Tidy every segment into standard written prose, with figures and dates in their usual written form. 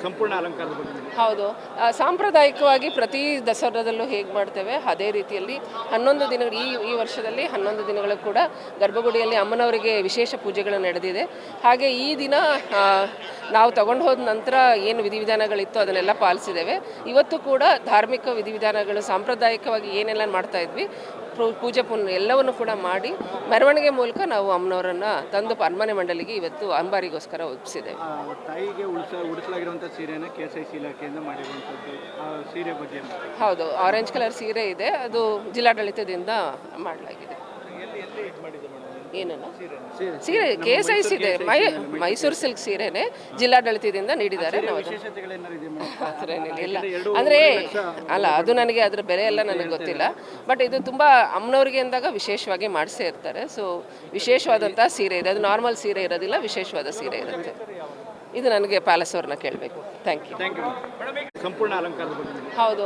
ಸಂಪೂರ್ಣ ಅಲಂಕಾರದ ಬಗ್ಗೆ ಹೌದು. ಸಾಂಪ್ರದಾಯಿಕವಾಗಿ ಪ್ರತಿ ದಸರಾದಲ್ಲೂ ಹೇಗೆ ಮಾಡ್ತೇವೆ ಅದೇ ರೀತಿಯಲ್ಲಿ 11 ದಿನಗಳು ಈ ವರ್ಷದಲ್ಲಿ 11 ದಿನಗಳು ಕೂಡ ಗರ್ಭಗುಡಿಯಲ್ಲಿ ಅಮ್ಮನವರಿಗೆ ವಿಶೇಷ ಪೂಜೆಗಳು ನಡೆದಿದೆ. ಹಾಗೆ ಈ ದಿನ ನಾವು ತಗೊಂಡು ಹೋದ ನಂತರ ಏನು ವಿಧಿವಿಧಾನಗಳಿತ್ತು ಅದನ್ನೆಲ್ಲ ಪಾಲಿಸಿದ್ದೇವೆ. ಇವತ್ತು ಕೂಡ ಧಾರ್ಮಿಕ ವಿಧಿವಿಧಾನಗಳು ಸಾಂಪ್ರದಾಯಿಕವಾಗಿ ಏನೆಲ್ಲ ಮಾಡ್ತಾ ಇದ್ವಿ ಪೂಜೆ ಎಲ್ಲವನ್ನು ಕೂಡ ಮಾಡಿ ಮೆರವಣಿಗೆ ಮೂಲಕ ನಾವು ಅಮ್ಮನವರನ್ನು ತಂದು ಅರಮನೆ ಮಂಡಲಿಗೆ ಇವತ್ತು ಅಂಬಾರಿಗೋಸ್ಕರ ಒಪ್ಪಿಸಿದ್ದೇವೆ. ತಾಯಿಗೆ ಉಡಿಸಲಾಗಿರುವಂಥ ಸೀರೆನ KSIC ಇಲಾಖೆಯಿಂದ ಮಾಡಿರುವಂಥದ್ದು ಸೀರೆ ಬಗ್ಗೆ ಹೌದು, ಆರೆಂಜ್ ಕಲರ್ ಸೀರೆ ಇದೆ, ಅದು ಜಿಲ್ಲಾಡಳಿತದಿಂದ ಮಾಡಲಾಗಿದೆ. ಏನನ್ನ ಸೀರೆ KSIC ಇದೆ, ಮೈಸೂರು ಸಿಲ್ಕ್ ಸೀರೆನೇ ಜಿಲ್ಲಾಡಳಿತದಿಂದ ನೀಡಿದ್ದಾರೆ. ಇಲ್ಲ ಅಂದರೆ ಅಲ್ಲ, ಅದು ನನಗೆ ಅದರ ಬೆಲೆ ಎಲ್ಲ ನನಗೆ ಗೊತ್ತಿಲ್ಲ. ಬಟ್ ಇದು ತುಂಬ ಅಮ್ಮನವ್ರಿಗೆ ಅಂದಾಗ ವಿಶೇಷವಾಗಿ ಮಾಡಿಸೇ ಇರ್ತಾರೆ. ಸೊ ವಿಶೇಷವಾದಂಥ ಸೀರೆ ಇದೆ, ಅದು ನಾರ್ಮಲ್ ಸೀರೆ ಇರೋದಿಲ್ಲ, ವಿಶೇಷವಾದ ಸೀರೆ ಇರುತ್ತೆ. ಇದು ನನಗೆ ಪ್ಯಾಲೇಸ್ ಅವ್ರನ್ನ ಕೇಳಬೇಕು. Thank you. ಸಂಪೂರ್ಣ ಅಲಂಕಾರದ ಬಗ್ಗೆ ಹೌದು.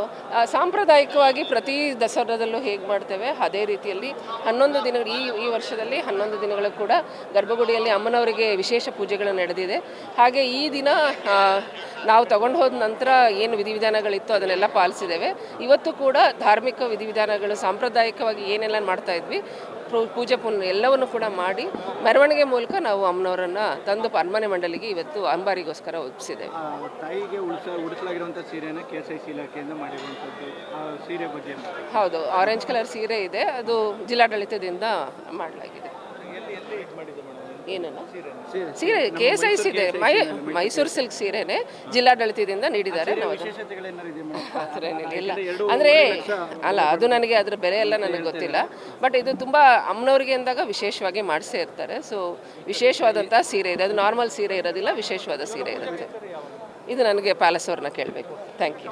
ಸಾಂಪ್ರದಾಯಿಕವಾಗಿ ಪ್ರತಿ ದಸರಾದಲ್ಲೂ ಹೇಗೆ ಮಾಡ್ತೇವೆ ಅದೇ ರೀತಿಯಲ್ಲಿ 11 ದಿನಗಳು ಈ ವರ್ಷದಲ್ಲಿ 11 ದಿನಗಳು ಕೂಡ ಗರ್ಭಗುಡಿಯಲ್ಲಿ ಅಮ್ಮನವರಿಗೆ ವಿಶೇಷ ಪೂಜೆಗಳು ನಡೆದಿದೆ. ಹಾಗೆ ಈ ದಿನ ನಾವು ತಗೊಂಡು ಹೋದ ನಂತರ ಏನು ವಿಧಿವಿಧಾನಗಳಿತ್ತು ಅದನ್ನೆಲ್ಲ ಪಾಲಿಸಿದ್ದೇವೆ. ಇವತ್ತು ಕೂಡ ಧಾರ್ಮಿಕ ವಿಧಿವಿಧಾನಗಳು ಸಾಂಪ್ರದಾಯಿಕವಾಗಿ ಏನೆಲ್ಲ ಮಾಡ್ತಾ ಇದ್ವಿ ಪೂಜೆ ಎಲ್ಲವನ್ನು ಕೂಡ ಮಾಡಿ ಮೆರವಣಿಗೆ ಮೂಲಕ ನಾವು ಅಮ್ಮನವರನ್ನು ತಂದು ಅರಮನೆ ಮಂಡಲಿಗೆ ಇವತ್ತು ಅಂಬಾರಿಗೋಸ್ಕರ ಒಪ್ಪಿಸಿದ್ದೇವೆ. ತಾಯಿಗೆ ಉಡಿಸಲಾಗಿರುವಂಥ ಸೀರೆನ KSIC ಇಲಾಖೆಯಿಂದ ಮಾಡಿರುವಂಥದ್ದು ಸೀರೆ ಬಗ್ಗೆ ಹೌದು, ಆರೆಂಜ್ ಕಲರ್ ಸೀರೆ ಇದೆ, ಅದು ಜಿಲ್ಲಾಡಳಿತದಿಂದ ಮಾಡಲಾಗಿದೆ. ಏನನ್ನ ಸೀರೆ KSIC ಇದೆ, ಮೈಸೂರು ಸಿಲ್ಕ್ ಸೀರೆನೇ ಜಿಲ್ಲಾಡಳಿತದಿಂದ ನೀಡಿದ್ದಾರೆ. ಇಲ್ಲ ಅಂದರೆ ಅಲ್ಲ, ಅದು ನನಗೆ ಅದರ ಬೆಲೆ ಎಲ್ಲ ನನಗೆ ಗೊತ್ತಿಲ್ಲ. ಬಟ್ ಇದು ತುಂಬ ಅಮ್ಮನವ್ರಿಗೆ ಅಂದಾಗ ವಿಶೇಷವಾಗಿ ಮಾಡಿಸೇ ಇರ್ತಾರೆ. ಸೊ ವಿಶೇಷವಾದಂಥ ಸೀರೆ ಇದೆ, ಅದು ನಾರ್ಮಲ್ ಸೀರೆ ಇರೋದಿಲ್ಲ, ವಿಶೇಷವಾದ ಸೀರೆ ಇರುತ್ತೆ. ಇದು ನನಗೆ ಪ್ಯಾಲೇಸ್ ಅವ್ರನ್ನ ಕೇಳಬೇಕು. Thank you.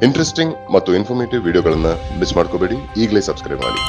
ಇಂಟ್ರೆಸ್ಟಿಂಗ್ ಮತ್ತು ಇನ್ಫಾರ್ಮೇಟಿವ್ ವಿಡಿಯೋಗಳನ್ನು ಮಿಸ್ ಮಾಡ್ಕೋಬೇಡಿ. ಈಗಲೇ ಸಬ್ಸ್ಕ್ರೈಬ್ ಮಾಡಿ.